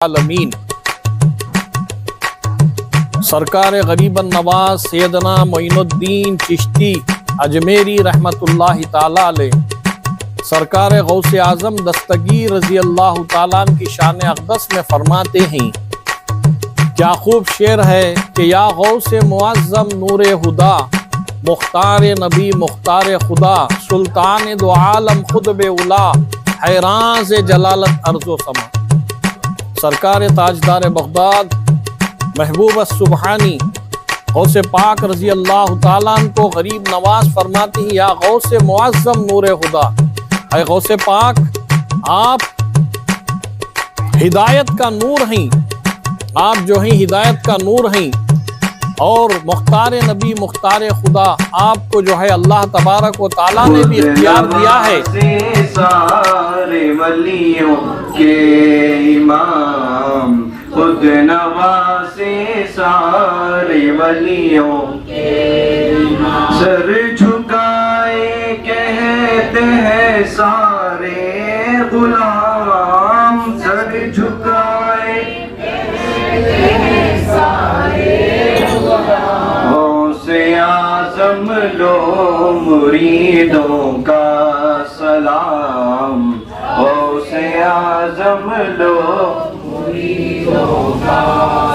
आलमीन। सरकार गरीबन नवाज सैयदना मोइनुद्दीन चिश्ती अजमेरी रहमतुल्लाहि ताला अलैह, सरकार गौस आज़म दस्तगीर रज़ी अल्लाह ताला अन्हु की शान अक़दस में फरमाते हैं, क्या खूब शेर है कि या गौस मुअज़्ज़म नूर हुदा, मुख्तार नबी मुख्तार खुदा, सुल्तान दो आलम खुद बेउला, हैरान से जलालत अर्ज़ो समा। सरकार ताजदार बगदाद महबूब सुबहानी गौस पाक रज़ी अल्लाह ताला अन्हु को गरीब नवाज फरमाती हैं, या गौस मुअज़्ज़म नूर हुदा, ऐ गौस पाक आप हिदायत का नूर हैं, आप जो हैं हिदायत का नूर हैं, और मुख्तार नबी मुख्तार खुदा आपको जो है अल्लाह तबारक व तआला ने भी इख्तियार दिया है। सारे वलियों के इमाम खुद नवाज़े सारे वलियों के इमाम, सर झुकाए कहते हैं सारे गुलाम, सर झुकाए कहते हैं सारे गुलाम। गौसे आज़म लो मुरीदों का सलाम, गौसे आज़म लो मुरीदों का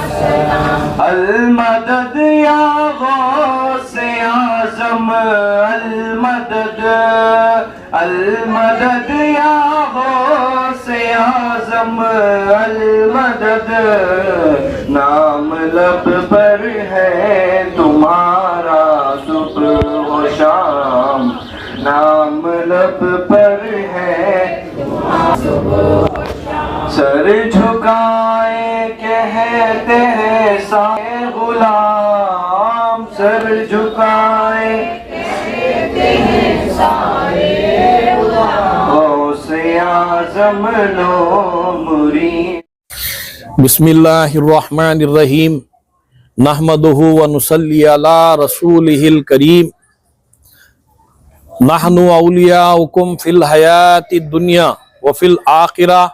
सलाम। अल मदद या गौसे आज़म, अल मदद, अल मदद या गौसे आज़म, अल मदद। नाम लब पर है तुम्हारा सुबह व शाम, नाम लब पर है सर झुकाए कहते हैं सारे गुलाम, सर झुकाए कहते हैं सारे गुलाम। गौसे आज़म लो मुरीद। बिस्मिल्लाहिर्रहमानिर्रहीम, नहमदुहु व नुसल्ली अला रसूलिहिल करीम। नहनु औलियाउकुम फिल हयातिद दुनिया व फिल आखिरा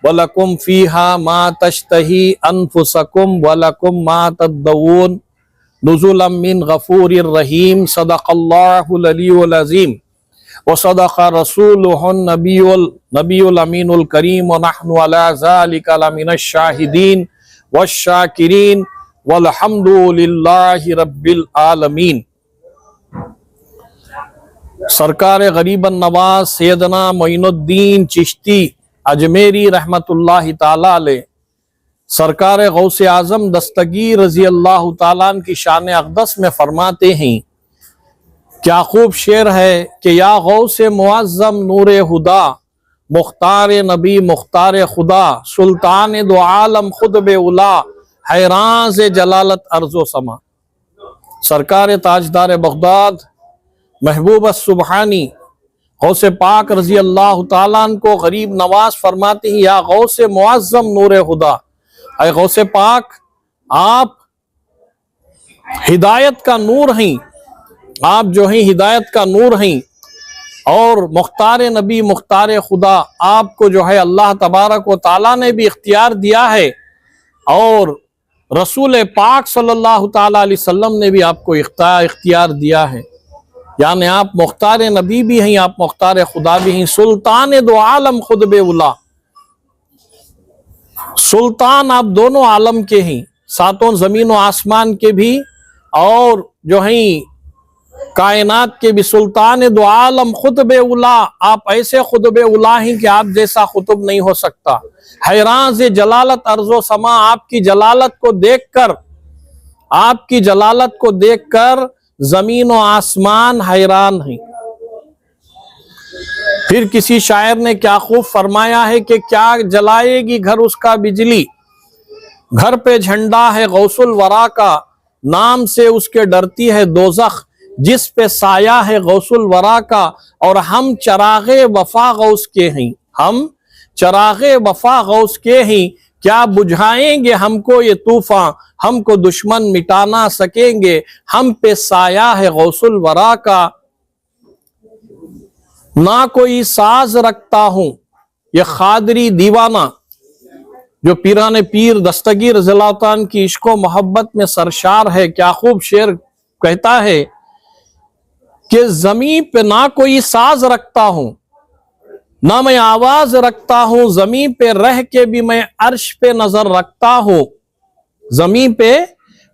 वलकुम फीहा मा तश्तही अनफुसकुम वलकुम मा तद्दऊन नुज़ुलम मिन गफूरिर रहीम। सदक़ल्लाहुल अलीयुल अज़ीम व सदक़ रसूलुहुन नबियुल अमीनुल करीम व नहनु अला ज़ालिका लमिनश शाहिदीन वश्शाकिरीन वल्हम्दुलिल्लाहि रब्बिल आलमीन। सरकार गरीबन नवाज सैयदना मोइनुद्दीन चिश्ती अजमेरी रहमतुल्लाहि ताला अलैह, सरकार गौस आज़म दस्तगीर रज़ी अल्लाह ताला अन्हु की शान अक़दस में फरमाते हैं, क्या खूब शेर है कि या गौस मुअज़्ज़म नूर हुदा, मुख्तार नबी मुख्तार खुदा, सुल्तान दो आलम खुद बेउला, हैरान से जलालत अर्ज़ो समा। सरकार ताजदार बगदाद महबूब सुबहानी गौस पाक रज़ी अल्लाह ताला अन्हु को गरीब नवाज फरमाती हैं, या गौस मुअज़्ज़म नूर हुदा, ऐ गौस पाक आप हिदायत का नूर हैं, आप जो हैं हिदायत का नूर हैं, और मुख्तार नबी मुख्तार खुदा आपको जो है अल्लाह तबारक व तआला ने भी इख्तियार दिया है, और रसूल पाक सल्लल्लाहु ताला अलैहि वसल्लम ने भी आपको इख्तियार दिया है, यानी आप मुख्तार नबी भी हैं, आप मुख्तार खुदा भी हैं। सुल्तान दो आलम खुद बेउला, सुल्तान आप दोनों आलम के हैं, सातों जमीन और आसमान के भी, और जो हैं कायनात के भी। सुल्तान दो आलम खुद बेउला, आप ऐसे खुद बेउला हैं कि आप जैसा खुतब नहीं हो सकता। हैरान से जलालत अर्ज़ो समा, आपकी जलालत को देखकर, आपकी जलालत को देखकर जमीन और आसमान हैरान हैं। फिर किसी शायर ने क्या खूब फरमाया है कि क्या जलाएगी घर उसका बिजली, घर पे झंडा है गौसुल वरा का, नाम से उसके डरती है दोज़ख, जिस पे साया है गौसुल वरा का, और हम चरागे वफा गौस के हैं, हम चरागे वफा गौस के हैं। क्या बुझाएंगे हमको ये तूफान, हमको दुश्मन मिटा ना सकेंगे, हम पे साया है गौसुल वरा का। ना कोई साज रखता हूं, ये खादरी दीवाना जो पीराने पीर दस्तगीर रज़ियल्लाहु ताला की इश्क व मोहब्बत में सरशार है। क्या खूब शेर कहता है कि जमीन पे ना कोई साज रखता हूं, ना मैं आवाज रखता हूं, जमीन पे रह के भी मैं अर्श पे नजर रखता हूं, जमीन पे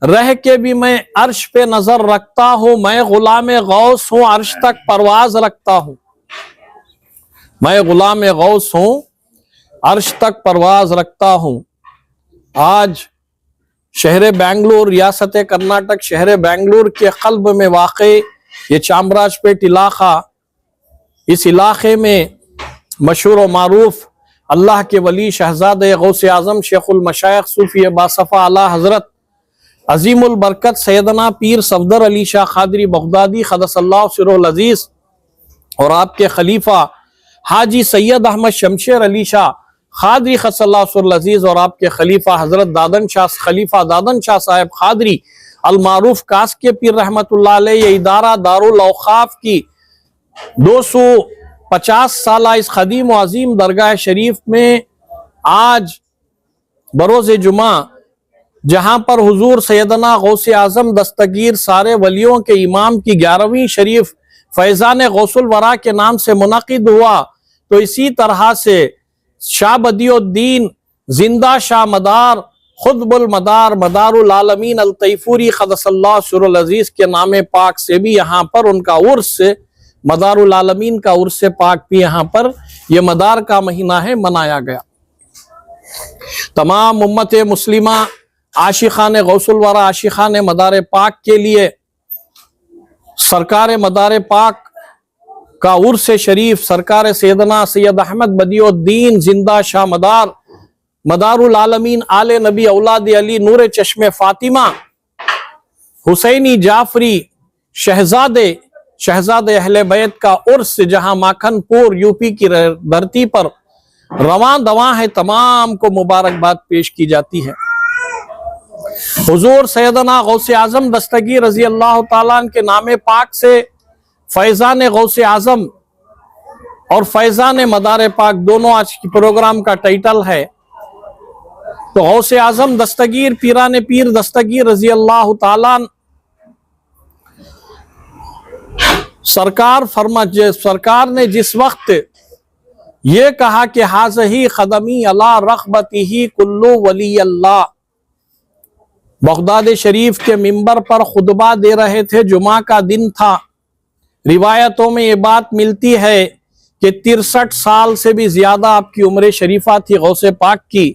रह के भी मैं अर्श पे नजर रखता हूं, मैं गुलाम गौस हूं, अर्श तक परवाज रखता हूं, मैं गुलाम गौस हूं, अर्श तक परवाज रखता हूं। आज शहर बेंगलुरु, रियासत कर्नाटक शहर बेंगलुरु के कल्ब में वाक़े ये चामराजपेट इलाका, इस इलाके में मशहूर व मारूफ अल्लाह के वली शहजादे गौसे आजम शेखुल मशाइख सूफी बासफ़ा आला हजरत अजीमुल बरकत सैयदना पीर सफदर अली शाह खादरी बगदादी क़द्दसल्लाहु सिर्रुल अज़ीज़ और आपके खलीफा हाजी सैयद अहमद शमशेर अली शाह खादरी क़द्दसल्लाहु सिर्रुल अज़ीज़ और आपके खलीफा हजरत दादन शाह साहब खादरी अल मारूफ कास के पीर रहमतुल्लाह अलैह, ये इदारा दारुल औक़ाफ़ की 250 साला इस खदीम व अजीम दरगाह शरीफ में आज बरोज़े जुमा, जहां पर हुजूर सैयदना गौसे आजम दस्तगीर सारे वलियों के इमाम की 11वीं शरीफ फैज़ान गौसुल वरा के नाम से मुनक़िद हुआ, तो इसी तरह से शाह बदियुद्दीन जिंदा शाह मदार खुतबुल मदार मदारुल आलमीन अल तैफूरी क़द्दसल्लाहु सिर्रुल अज़ीज़ के नाम पाक से भी यहाँ पर उनका उर्स, मदारुल आलमीन का उर्स पाक भी यहाँ पर यह मदार का महीना है मनाया गया। तमाम उम्मत मुस्लिमा आशिक़ान गौसुल वरा, आशिक़ान मदार पाक के लिए सरकार मदार पाक का उर्स शरीफ सरकार सैयदना सैयद अहमद बदियुद्दीन जिंदा शाह मदार मदारुल आलमीन आले नबी औलाद अली नूर चश्मे फातिमा हुसैनी जाफरी शहजादे अहले बैत का उर्स, जहां माखनपुर यूपी की धरती पर रवां दवां है, तमाम को मुबारकबाद पेश की जाती है। हुजूर सैयदना गौसे आजम दस्तगीर रज़ी अल्लाह ताला के नाम पाक से फैज़ान गौसे आजम और फैज़ान मदार पाक दोनों आज की प्रोग्राम का टाइटल है। तो गौसे आजम दस्तगीर पीराने पीर दस्तगीर रज़ी अल्लाह ताला सरकार ने जिस वक्त ये कहा कि हाज़ही ख़दमी अला रग़बतिही कुल्लु वली अल्लाह, बगदाद शरीफ के मिंबर पर खुतबा दे रहे थे, जुमा का दिन था। रिवायतों में ये बात मिलती है कि 63 साल से भी ज्यादा आपकी उम्र शरीफा थी गौसे पाक की।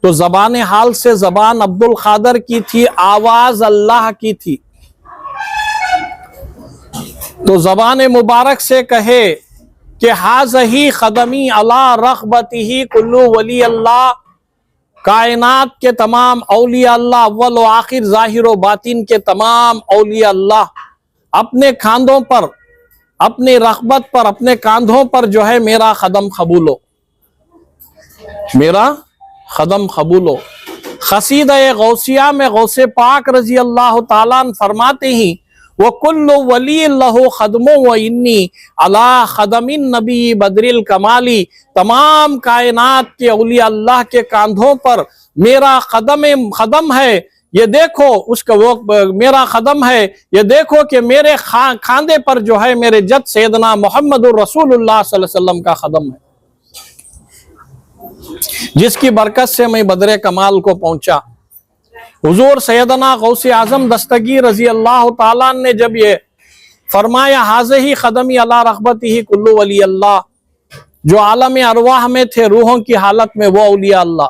तो जबान हाल से जबान अब्दुल खादर की थी, आवाज अल्लाह की थी। तो जबान मुबारक से कहे कि हाज़ही ख़दमी अला रग़बतिही कुल्लु वली अल्लाह, कायनात के तमाम औलिया अल्लाह, अव्वल व आखिर, ज़ाहिर व बातिन के तमाम औलिया अल्लाह अपने खांधों पर, अपनी रग़बत पर, अपने कांधों पर जो है मेरा कदम कबूलो, मेरा कदम कबूलो। क़सीदा गौसिया में गौसे पाक रज़ी अल्लाह ताला फरमाते ही वो कुल्लु वली लहु ख़दमो व इन्नी अला ख़दमिन नबी बदरिल कमाली, तमाम कायनात के औलिया अल्लाह के कांधों पर मेरा कदम है, ये देखो उसका वो मेरा कदम है, ये देखो कि मेरे खांधे पर जो है मेरे जद सैयदना मुहम्मदुर रसूलुल्लाह सल्लल्लाहु अलैहि वसल्लम का कदम है, जिसकी बरकत से मैं बदरे कमाल को पहुंचा। हुजूर सैयदना गौसे आजम दस्तगीर रज़ी अल्लाह ताला ने जब ये फरमाया हाज़ही ख़दमी अला रग़बतिही कुल्लु वली अल्लाह, जो आलम अरवाह में थे, रूहों की हालत में वो औलिया अल्लाह,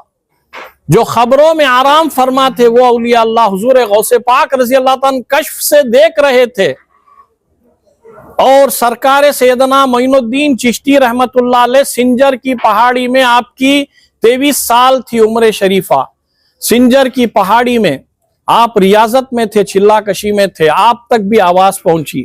जो खबरों में आराम फरमा थे वो औलिया अल्लाह, हुजूर गौसे पाक रज़ी अल्लाह ताला कश्फ से देख रहे थे। और सरकार सैयदना मोइनुद्दीन चिश्ती रहमतुल्लाह अलैह सिंजर की पहाड़ी में, आपकी 23 साल थी उम्र शरीफा, सिंजर की पहाड़ी में आप रियाजत में थे, चिल्ला कशी में थे, आप तक भी आवाज पहुंची।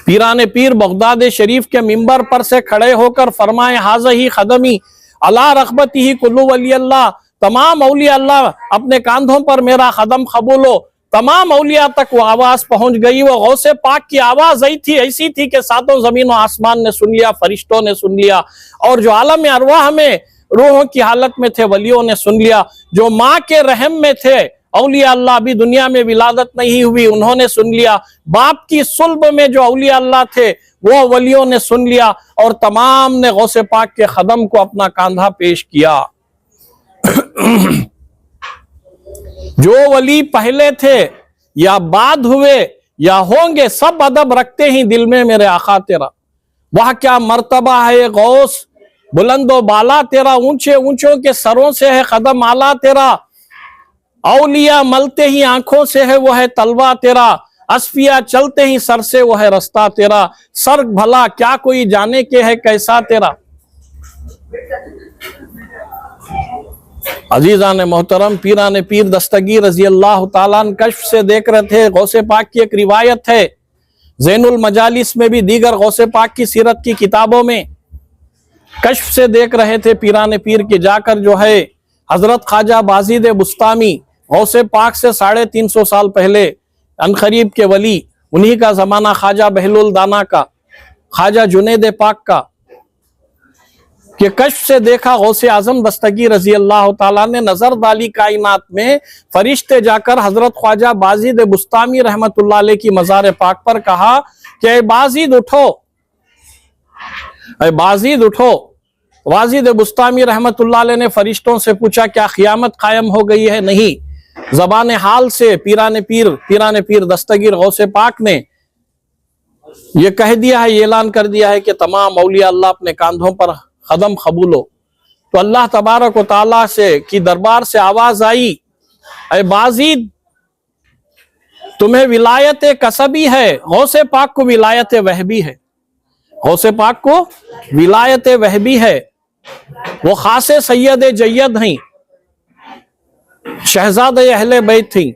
पीराने पीर बगदाद शरीफ के मिंबर पर से खड़े होकर फरमाए हाज़ही ख़दमी अला रग़बतिही कुल्लु वली अल्लाह, तमाम औलिया अल्लाह अपने कांधों पर मेरा कदम कबूलो। तमाम औलिया तक वो आवाज पहुंच गई। वो गौसे पाक की आवाज ऐसी थी कि सातों जमीन और आसमान ने सुन लिया, फरिश्तों ने सुन लिया, और जो आलम अरवाह में रूहों की हालत में थे, वलियों ने सुन लिया। जो माँ के रहम में थे, औलिया अल्लाह भी दुनिया में विलादत नहीं हुई, उन्होंने सुन लिया। बाप की सुल्ब में जो औलिया अल्लाह थे, वो वलियों ने सुन लिया, और तमाम ने गौसे पाक के कदम को अपना कांधा पेश किया। जो वली पहले थे या बाद हुए या होंगे, सब अदब रखते ही दिल में मेरे आका तेरा। वह क्या मर्तबा है गौस, बुलंदो बाला तेरा, ऊंचे ऊंचों के सरों से है कदम आला तेरा। औलिया मलते ही आंखों से है वो है तलवा तेरा, असफिया चलते ही सर से वो है रास्ता तेरा। सर भला क्या कोई जाने के है कैसा तेरा। अजीजान मोहतरम, पीरान पीर दस्तगीर रजी अल्लाह ताला अन्हु कश्फ से देख रहे थे। गौसे पाक की एक रिवायत है, ज़ैनुल मजालिस में भी दीगर गौसे पाक की सीरत की किताबों में कश्फ से देख रहे थे। पीरान पीर के जाकर जो है हजरत ख्वाजा बाजिद बुस्तामी, गौसे पाक से 350 साल पहले अनकरीब के वली, उन्हीं का जमाना ख्वाजा बहलुल दाना का, ख्वाजा जुनैद पाक का, कि कश्फ से देखा गौसे आजम दस्तगीर रजी अल्लाह ताला ने नजर डाली कायनात में, फरिश्ते जाकर हजरत ख्वाजा बाजिद बुस्तामी रहमतुल्लाह अलैह की मज़ार पाक पर कहा कि ऐ बाजिद उठो, ऐ बाजिद उठो। वाजिद बुस्तामी रहमतुल्लाह अलैह ने फरिश्तों से पूछा क्या क़यामत कायम हो गई है? नहीं। ज़बान हाल से पीरान पीर दस्तगीर गौसे पाक ने यह कह दिया है, ये ऐलान कर दिया है कि तमाम औलिया अल्लाह अपने कांधों पर कदम कबूलो। तो अल्लाह तबारक व तआला से की दरबार से आवाज आई, ऐ बाजिद तुम्हें विलायत कसबी है, गौसे पाक को विलायत वहबी है। गौसे पाक को विलायत वहबी है, वो खासे सैयद जय्यद हैं, शहजादे अहले बैत थी।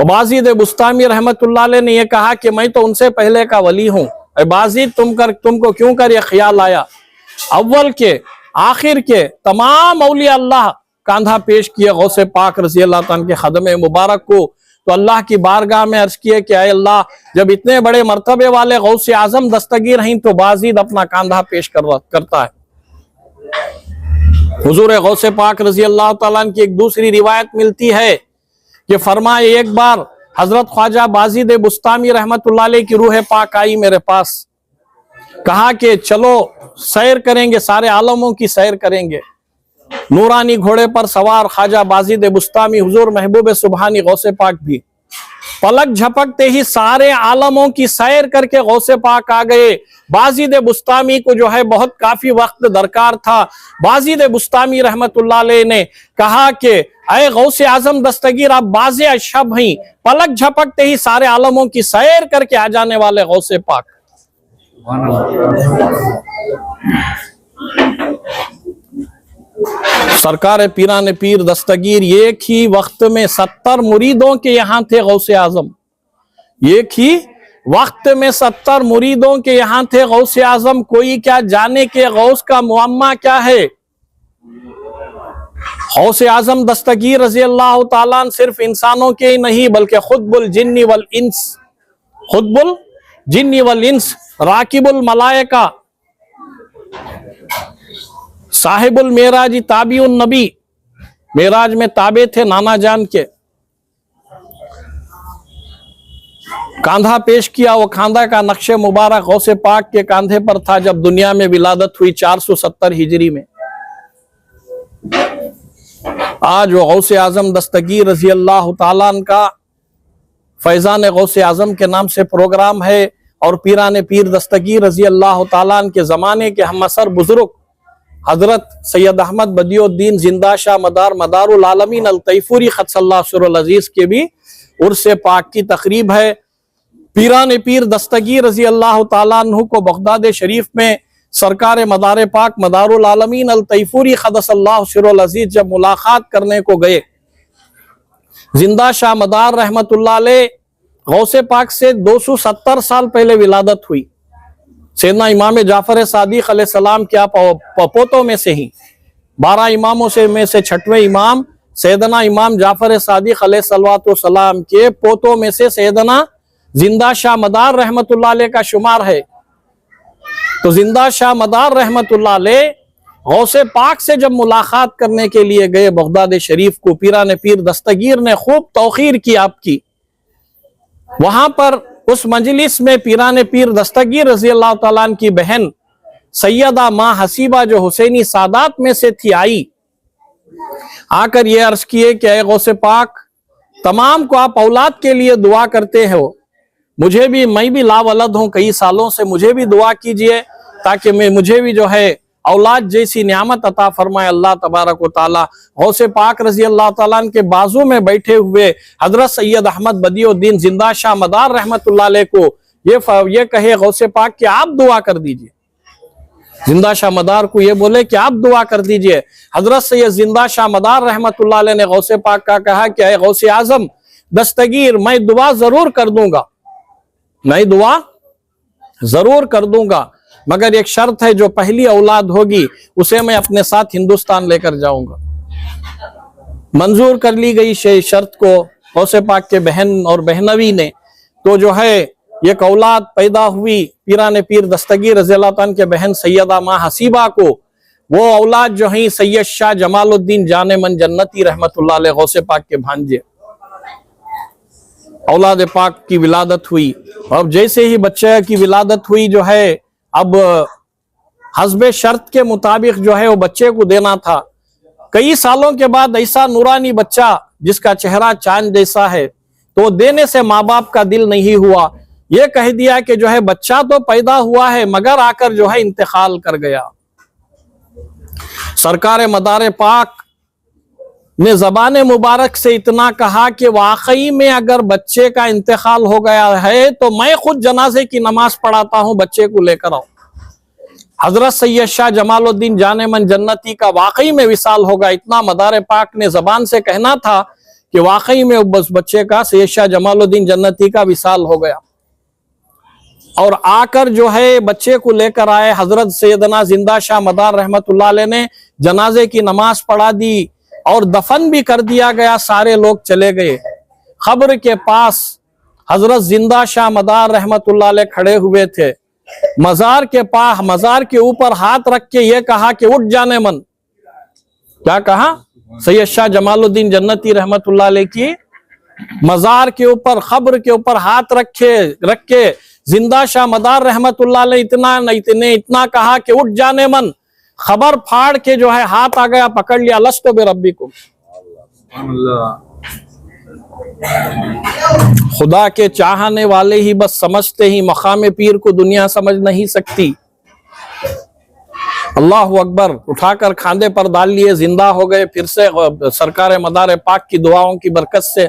बाजिद बुस्तामी रहमतुल्लाह अलैह ने यह कहा कि मैं तो उनसे पहले का वली हूं। बाजिद तुमको क्यों कर यह ख्याल आया? अव्वल के आखिर के तमाम औलिया अल्लाह कांधा पेश किया गौसे पाक रज़ी अल्लाह ताला के खदमे मुबारक को। तो अल्लाह की बारगाह में अर्ज किया कि अय अल्लाह, जब इतने बड़े मर्तबे वाले गौसे आजम दस्तगीर हैं तो बाजिद अपना कांधा पेश करता है। हुजूर गौसे पाक रज़ी अल्लाह ताला की एक दूसरी रिवायत मिलती है कि फरमाए, एक बार हजरत ख्वाजा बाजिद बुस्तामी रहमतुल्लाह अलैह की रूह पाक आई मेरे पास, कहा कि चलो सैर करेंगे, सारे आलमों की सैर करेंगे। नूरानी घोड़े पर सवार ख्वाजा बाजिद बुस्तामी, हुजूर महबूब सुबहानी गौसे पाक भी पलक झपकते ही सारे आलमों की सैर करके गौसे पाक आ गए। बाजिद बुस्तामी को जो है बहुत काफी वक्त दरकार था। बाजिद बुस्तामी रहमतुल्लाह अलैह ने कहा कि अय गौसे आजम दस्तगीर, आप बाज़े अशब हैं, पलक झपकते ही सारे आलमों की सैर करके आ जाने वाले गौसे पाक। सरकार पीरान पीर दस्तगीर एक ही वक्त में 70 मुरीदों के यहाँ थे। गौसे आजम एक ही वक्त में 70 मुरीदों के यहाँ थे गौसे आजम। कोई क्या जाने के गौस का मुअम्मा क्या है। गौसे आजम दस्तगीर रज़ी अल्लाह ताला सिर्फ इंसानों के ही नहीं बल्कि खुतबुल जिन्नी वल इंस, खुतबुल जिन्नी वल इंस, राकिबुल मलाइका, साहिबुल मेराज, ताबिउन नबी, मेराज में ताबे थे नाना जान के। कांधा पेश किया, वो खांधा का नक्शे मुबारक गौसे पाक के कांधे पर था जब दुनिया में विलादत हुई 470 हिजरी में। आज वो गौसे आजम दस्तगीर रज़ी अल्लाह ताला अन्हु का फैजान गौसे आजम के नाम से प्रोग्राम है और पीरान पीर दस्तगीर रज़ी अल्लाह ताला अन्हु के ज़माने के हम असर बुजुर्ग हजरत सैयद अहमद बदियुद्दीन जिंदा शाह मदारुल आलमीन अल तैफूरी ख़त्सल्लाहु सिर्रुल अज़ीज़ के भी उर्से पाक की तकरीब है। पीरान पीर दस्तगीर रज़ी अल्लाह ताला अन्हु को बगदाद शरीफ में सरकार मदार पाक मदारुल आलमीन अल तैफूरी ख़त्सल्लाहु सिर्रुल अज़ीज़ जब मुलाकात करने को गए, जिंदा शाह मदार रहमतुल्लाह अलैह गौसे पाक से 270 साल पहले विलादत हुई। सैयदना इमाम जाफर सादिक अलैहिस्सलाम के पोतों में से ही 12 इमामों से में से 6वें इमाम सैयदना इमाम जाफर सादिक अलैहिस्सलाम के पोतों में से सैयदना जिंदा शाह मदार रहमतुल्लाह अलैह का शुमार है। तो जिंदा शाह मदार रहमतुल्लाह अलैह गौसे पाक से जब मुलाकात करने के लिए गए बगदाद शरीफ को, पीरान पीर दस्तगीर ने खूब तौखीर की आपकी। वहां पर उस मजलिस में पीरान पीर दस्तगीर रजी अल्लाह तआला अन्हा की बहन सैयदा माँ हसीबा जो हुसैनी सादात में से थी, आई आकर ये अर्ज किए कि ऐ गौसे पाक, तमाम को आप औलाद के लिए दुआ करते हो, मैं भी लावलद हूं कई सालों से, मुझे भी दुआ कीजिए ताकि मुझे भी जो है औलाद जैसी नियामत अता फरमाए अल्लाह तबारक व तआला। गौसे पाक रजी अल्लाह तआला अन्हु के बाजू में बैठे हुए हजरत सैयद अहमद बदियुद्दीन जिंदा शाह मदार रहमतुल्लाह अलैह को ये कहे गौसे पाक कि आप दुआ कर दीजिए। जिंदा शाह मदार को ये बोले कि आप दुआ कर दीजिए। हजरत सैयद जिंदा शाह मदार रहमतुल्लाह अलैह ने गौसे पाक का कहा कि ऐ गौसे आजम दस्तगीर, मैं दुआ जरूर कर दूंगा, मैं दुआ जरूर कर दूंगा, मगर एक शर्त है, जो पहली औलाद होगी उसे मैं अपने साथ हिंदुस्तान लेकर जाऊंगा। मंजूर कर ली गई शर्त को गौसे पाक के बहन और बहनवी ने। तो जो है एक औलाद पैदा हुई पीरान पीर दस्तगीर रज़ी अल्लाह तआला के बहन सैयदा माँ हसीबा को। वो औलाद जो है सैयद शाह जमालुद्दीन जाने मन जन्नती रहमतुल्लाह अलैह गौसे पाक के भांजे, औलाद पाक की विलादत हुई। अब जैसे ही बच्चे की विलादत हुई जो है, अब हस्बे शर्त के मुताबिक जो है वो बच्चे को देना था। कई सालों के बाद ऐसा नूरानी बच्चा जिसका चेहरा चांद जैसा है, तो देने से माँ बाप का दिल नहीं हुआ। ये कह दिया कि जो है बच्चा तो पैदा हुआ है मगर आकर जो है इंतकाल कर गया। सरकार मदार पाक ने ज़बान मुबारक से इतना कहा कि वाकई में अगर बच्चे का इंतकाल हो गया है तो मैं खुद जनाजे की नमाज पढ़ाता हूं, बच्चे को लेकर आओ। हजरत सैयद शाह जमालुद्दीन जाने मन जन्नती का वाकई में विसाल होगा, इतना मदार पाक ने जबान से कहना था कि वाकई में बस बच्चे का सैयद शाह जमालुद्दीन जन्नती का विसाल हो गया। और आकर जो है बच्चे को लेकर आए। हजरत सैयदना जिंदा शाह मदार रहमतुल्लाह अलैह ने जनाजे की नमाज पढ़ा दी और दफन भी कर दिया गया। सारे लोग चले गए। खबर के पास हजरत जिंदा शाह मदार रहमतुल्लाह अलैह खड़े हुए थे। मजार के पास, मजार के ऊपर हाथ रख के ये कहा कि उठ जाने मन। क्या कहा? सैयद शाह जमालुद्दीन जन्नती रहमतुल्लाह अलैह की मजार के ऊपर, खबर के ऊपर हाथ रख के जिंदा शाह मदार रहमतुल्लाह अलैह इतना कहा कि उठ जाने मन। खबर फाड़ के जो है हाथ आ गया, पकड़ लिया, लस्तो बिरब्बिकुम, खुदा के चाहने वाले ही बस समझते ही, मकाम पीर को दुनिया समझ नहीं सकती। अल्लाह अकबर। उठाकर खांदे पर डाल लिए, जिंदा हो गए। फिर से सरकार मदार पाक की दुआओं की बरकत से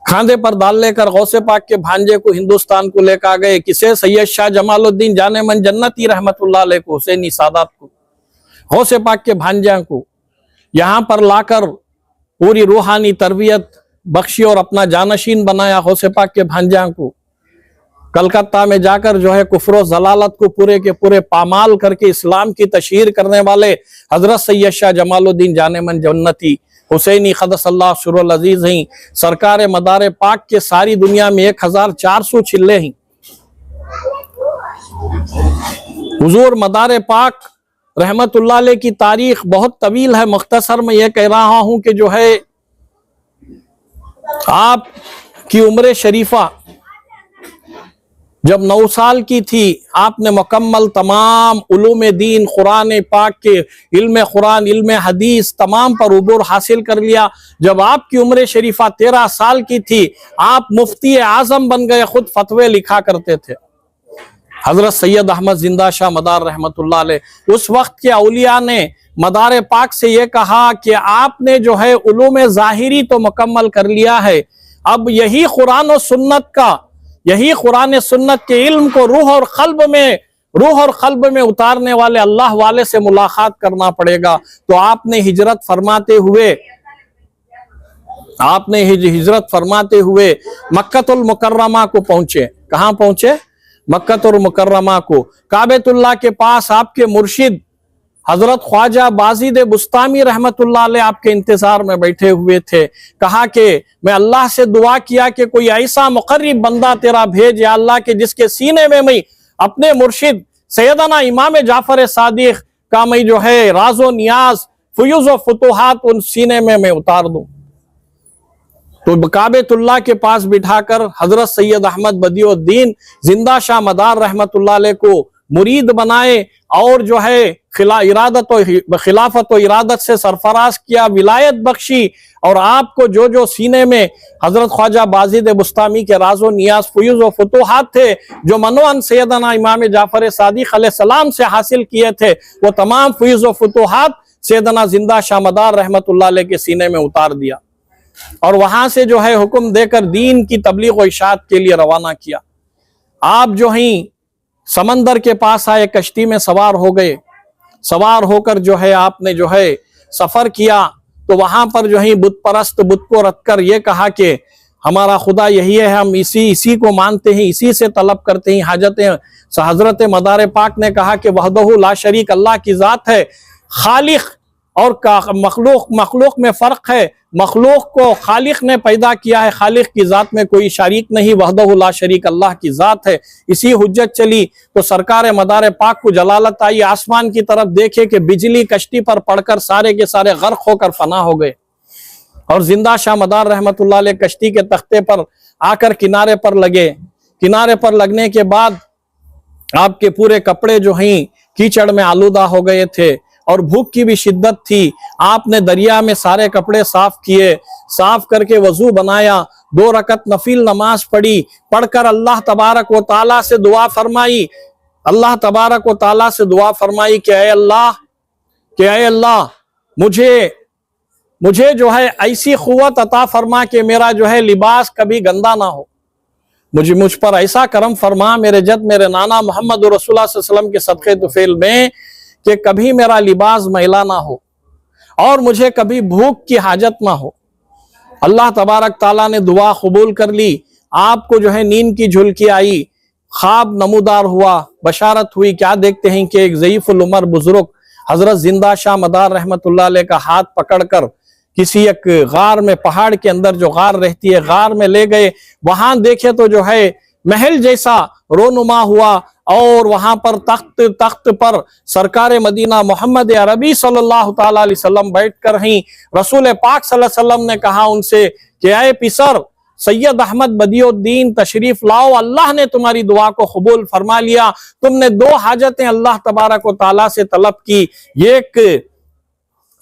खांदे पर डाल लेकर गौसे पाक के भांजे को हिंदुस्तान को लेकर आ गए। किसे? सैयद शाह जमालुद्दीन जाने मन जन्नती रहमतुल्लाह अलैह को, हुसैनी सादात को, गौसे पाक के भांजा को यहाँ पर लाकर पूरी रूहानी तरबियत बख्शी और अपना जानशीन बनाया। गौसे पाक के भांजा को कलकत्ता में जाकर जो है कुफ्र और जलालत को पूरे के पूरे पामाल करके इस्लाम की तशहीर करने वाले हजरत सैयद शाह जमालुद्दीन जाने मन जन्नती हुसैनी क़द्दसल्लाहु सिर्रुल अज़ीज़ हैं। सरकार मदार पाक के सारी दुनिया में 1400 चिल्ले हैं। हुजूर मदार पाक रहमतुल्लाह अलैह की तारीख बहुत तवील है। मुख्तसर में यह कह रहा हूं कि जो है आप की उम्र शरीफा जब 9 साल की थी, आपने मुकम्मल तमाम उलूम दीन, कुरान पाक के इल्म कुरान, इल्म हदीस तमाम पर उबूर हासिल कर लिया। जब आपकी उम्र शरीफा 13 साल की थी, आप मुफ्ती आजम बन गए, खुद फतवे लिखा करते थे। हजरत सैयद अहमद जिंदा शाह मदार रहमतुल्लाह अलैह, उस वक्त के औलिया ने मदार पाक से ये कहा कि आपने जो है उलूम ज़ाहिरी तो मुकम्मल कर लिया है, अब यही कुरान और सुन्नत का, यही कुरान सुन्नत के इल्म को रूह और क़ल्ब में उतारने वाले अल्लाह वाले से मुलाकात करना पड़ेगा। तो आपने हिजरत फरमाते हुए मक्कतुल मुकर्रमा को पहुंचे। कहाँ पहुंचे? मक्कतुल मुकर्रमा को। काबेतुल्लाह के पास आपके मुर्शिद हजरत ख्वाजा बाजिद बुस्तामी रहमतुल्लाह अलैह आपके इंतजार में बैठे हुए थे। कहा कि मैं अल्लाह से दुआ किया कि कोई ऐसा मुकर्रिब बंदा तेरा भेज या अल्लाह के, जिसके सीने में मैं अपने मुर्शिद सैयदना इमाम जाफर सादिक का मैं जो है राजो नियाज फयूज व फुतूहात उन सीने में मैं उतार दूं। तो काबेतुल्लाह के पास बिठाकर हजरत सैयद अहमद बदियुद्दीन जिंदा शाह मदार रहमतुल्लाह अलैह को मुरीद बनाए और जो है खिलाफत व इरादत से सरफराज किया, विलायत बख्शी। और आपको जो जो सीने में हजरत ख्वाजा बाजिद बुस्तामी के राजो नियाज फयूज व फुतूहात थे, जो मनोअन सैयदना इमाम जाफर सादिक अलैहिस्सलाम से हासिल किए थे, वो तमाम फयूज व फुतूहात सैयदना जिंदा शाह मदार रहमतुल्लाह अलैह के सीने में उतार दिया और वहां से जो है हुक्म देकर दीन की तबलीग व इशाअत के लिए रवाना किया। आप जो ही समंदर के पास आए, कश्ती में सवार हो गए, सवार होकर जो है आपने जो है सफर किया, तो वहां पर जो है बुत परस्त बुत को रख कर ये कहा कि हमारा खुदा यही है, हम इसी को मानते हैं, इसी से तलब करते हैं हाजतें। हजरत मदार पाक ने कहा कि वहदहु ला शरीक, अल्लाह की जात है, खालिक और मखलूक में फर्क है। मखलूक को खालिक ने पैदा किया है, खालिक की जात में कोई शरीक नहीं, वहदहु ला शरीक अल्लाह की जात है। इसी हुज्जत चली तो सरकार मदार पाक को जलालत आई, आसमान की तरफ देखे कि बिजली कश्ती पर पड़कर सारे के सारे गर्क होकर फना हो गए। और जिंदा शाह मदार रहमतुल्लाह अलैह कश्ती के तख्ते पर आकर किनारे पर लगे। किनारे पर लगने के बाद आपके पूरे कपड़े जो हैं कीचड़ में आलूदा हो गए थे और भूख की भी शिद्दत थी। आपने दरिया में सारे कपड़े साफ किए, साफ करके वजू बनाया, 2 रकत नफिल नमाज पढ़ी, पढ़कर अल्लाह तबारक व ताला से दुआ फरमाई। अल्लाह तबारक व ताला से दुआ फरमाई कि ऐ अल्लाह मुझे जो है ऐसी क़ुव्वत अता फरमा कि मेरा जो है लिबास कभी गंदा ना हो। मुझ पर ऐसा करम फरमा मेरे नाना मोहम्मद रसूलुल्लाह सल्लल्लाहु अलैहि वसल्लम के सदक़े तुफ़ैल में कि कभी मेरा लिबास मैला ना हो और मुझे कभी भूख की हाजत ना हो। अल्लाह तबारक ताला ने दुआ कबूल कर ली। आपको जो है नींद की झुलकी आई, ख्वाब नमूदार हुआ, बशारत हुई। क्या देखते हैं कि एक ज़ईफ़ुल उमर बुजुर्ग हजरत जिंदा शाह मदार रहमतुल्लाह अलैह का हाथ पकड़कर किसी एक गार में, पहाड़ के अंदर जो गार रहती है, गार में ले गए। वहां देखे तो जो है महल जैसा रोनुमा हुआ और वहां पर तख्त पर सरकार मदीना मोहम्मद अरबी सल्लल्लाहु ताला अलैहि वसल्लम बैठकर ही रसूल पाक सल्लल्लाहु अलैहि वसल्लम ने कहा उनसे कि आए पिसर सैयद अहमद बदियुद्दीन तशरीफ लाओ, अल्लाह ने तुम्हारी दुआ को कबूल फरमा लिया। तुमने 2 हाजतें अल्लाह तबारक व ताला से तलब की, एक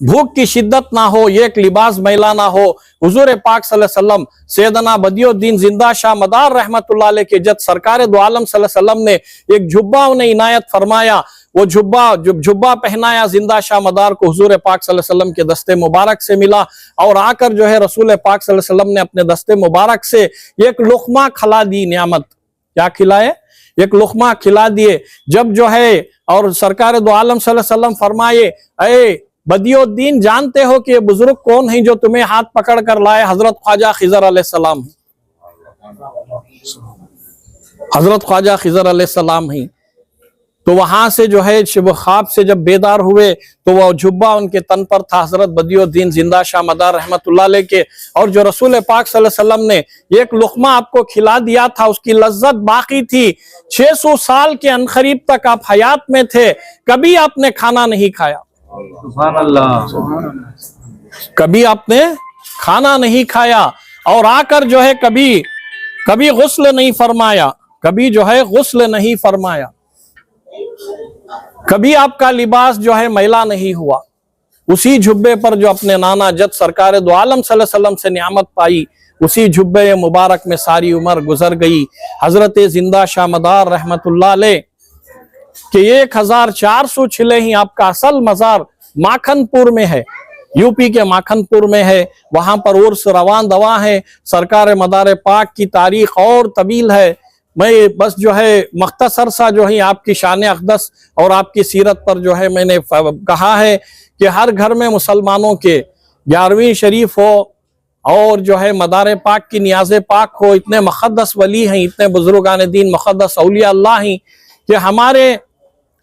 भूख की शिद्दत ना हो, एक लिबास मैला ना हो। हुजूर पाक सल्लल्लाहु अलैहि वसल्लम सैयदना बदियुद्दीन जिंदा शाह मदार रहमतुल्लाह अलैह के जद सरकार दो आलम सल्लल्लाहु अलैहि वसल्लम ने एक जुब्बा उन्हें इनायत फरमाया। वो जुब्बा पहनाया जिंदा शाह मदार को हुजूर पाक सल्लल्लाहु अलैहि वसल्लम के दस्ते मुबारक से मिला और आकर जो है रसूल पाक सल्लल्लाहु अलैहि वसल्लम ने अपने दस्ते मुबारक से एक लुक़मा खिला दी। नियामत क्या खिलाए? एक लुक़मा खिला दिए। जब जो है और सरकार दो आलम सल्लल्लाहु अलैहि वसल्लम फरमाए, ऐ बदियुद्दीन, जानते हो कि ये बुजुर्ग कौन है जो तुम्हें हाथ पकड़ कर लाए? हजरत ख्वाजा खिजर अलैहिस्सलाम, हजरत ख्वाजा खिजर अलैहिस्सलाम ही। तो वहां से जो है ख्वाब से जब बेदार हुए तो वह जुब्बा उनके तन पर था, हजरत बदियुद्दीन जिंदा शाह मदार रहमतुल्लाह अलैह के। और जो रसूल पाक सल्लल्लाहु अलैहि वसल्लम ने एक लुक़मा आपको खिला दिया था, उसकी लज्जत बाकी थी। 600 साल के अनकरीब तक आप हयात में थे, कभी आपने खाना नहीं खाया। सुभान अल्लाह, कभी आपने खाना नहीं खाया और आकर जो है कभी गुस्ल नहीं फरमाया, कभी जो है गुस्ल नहीं फरमाया, कभी आपका लिबास जो है मैला नहीं हुआ। उसी जुब्बे पर जो अपने नाना जद सरकार दो आलम सल्लल्लाहु अलैहि वसल्लम से नियामत पाई, उसी जुब्बे मुबारक में सारी उम्र गुजर गई। हजरत जिंदा शाह मदार रहमतुल्लाह अलैह कि 1400 छिले ही आपका असल मजार माखनपुर में है, यूपी के माखनपुर में है। वहां पर उर्स रवान दवा है। सरकार मदार पाक की तारीख और तवील है। मैं बस जो है मख्तसर सा जो है आपकी शान अक़दस और आपकी सीरत पर जो है मैंने कहा है कि हर घर में मुसलमानों के 11वीं शरीफ हो और जो है मदार पाक की नियाज़ पाक हो। इतने मुक़द्दस वली हैं, इतने बुजुर्गान दीन मुक़द्दस औलिया अल्लाह हैं कि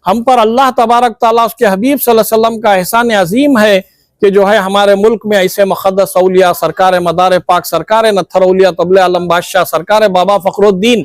हम पर अल्लाह तबारक ताला उसके हबीब सल्लल्लाहु अलैहि वसल्लम का एहसान अजीम है कि जो है हमारे मुल्क में ऐसे मुक़द्दस औलिया, सरकार मदार पाक, सरकार नत्थर औलिया तबले आलम बादशाह, सरकार बाबा फ़खरुद्दीन,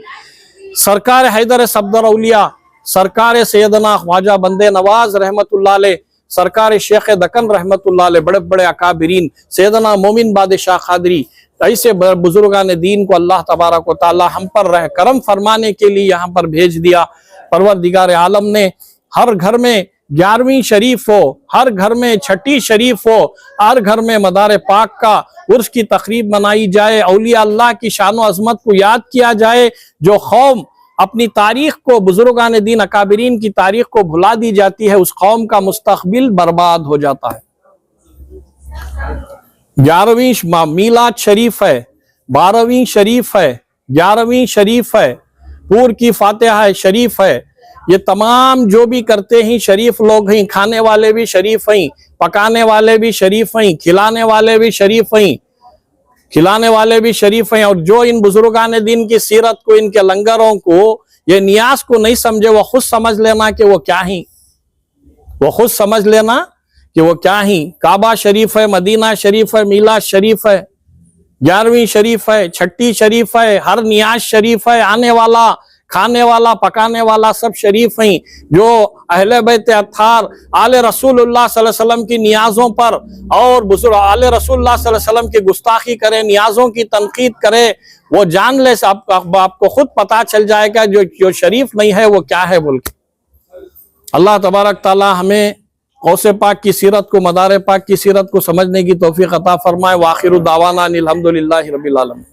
सरकार हैदर सफदर औलिया, सरकार सैयदना ख्वाजा बंदे नवाज रहमतुल्लाह अलैह, सरकार शेख दकन रहमतुल्लाह अलैह, बड़े बड़े अकाबिरीन सैयदना मोमिन बादशाह खादरी, ऐसे बुजुर्गान दीन को अल्लाह तबारक व तआला हम पर रह करम फरमाने के लिए यहाँ पर भेज दिया। परवरदिगार आलम ने हर घर में 11वीं शरीफ हो, हर घर में 6ठी शरीफ हो, हर घर में मदार पाक का उर्स की तकरीब मनाई जाए, औलिया अल्लाह की शान व अजमत को याद किया जाए। जो कौम अपनी तारीख को, बुजुर्गान दीन अकाबिरीन की तारीख को भुला दी जाती है, उस कौम का मुस्तकबिल बर्बाद हो जाता है। 11वीं मीलाद शरीफ है, 12वीं शरीफ है, 11वीं शरीफ है, पूर की फातिहा शरीफ है। ये तमाम जो भी करते हैं शरीफ लोग हैं, खाने वाले भी शरीफ हैं, पकाने वाले भी शरीफ हैं, खिलाने वाले भी शरीफ हैं, खिलाने वाले भी शरीफ हैं। और जो इन बुजुर्गान दिन की सीरत को, इनके लंगरों को, ये नियाज को नहीं समझे, वो खुद समझ लेना कि वो क्या ही, वो खुद समझ लेना कि वो क्या ही। काबा शरीफ है, मदीना शरीफ है, मीलाद शरीफ है, 11वीं शरीफ है, 6ठी शरीफ है, हर नियाज शरीफ है, आने वाला, खाने वाला, पकाने वाला सब शरीफ हैं। जो अहले बैत अत्हार आले रसूलुल्लाह सल्लल्लाहु अलैहि वसल्लम की नियाजों पर और बुजुर्ग आले रसूलुल्लाह सल्लल्लाहु अलैहि वसल्लम की गुस्ताखी करे, नियाजों की तनकीद करे, वो जान ले, आपको खुद पता चल जाएगा जो शरीफ नहीं है वो क्या है बोल के। अल्लाह तबारक ताला हमें गौसे पाक की सीरत को, मदार पाक की सीरत को समझने की तौफीक अता फरमाए। वाखिरु दावाना अनिल हम्दुलिल्लाहि रब्बिल आलमीन।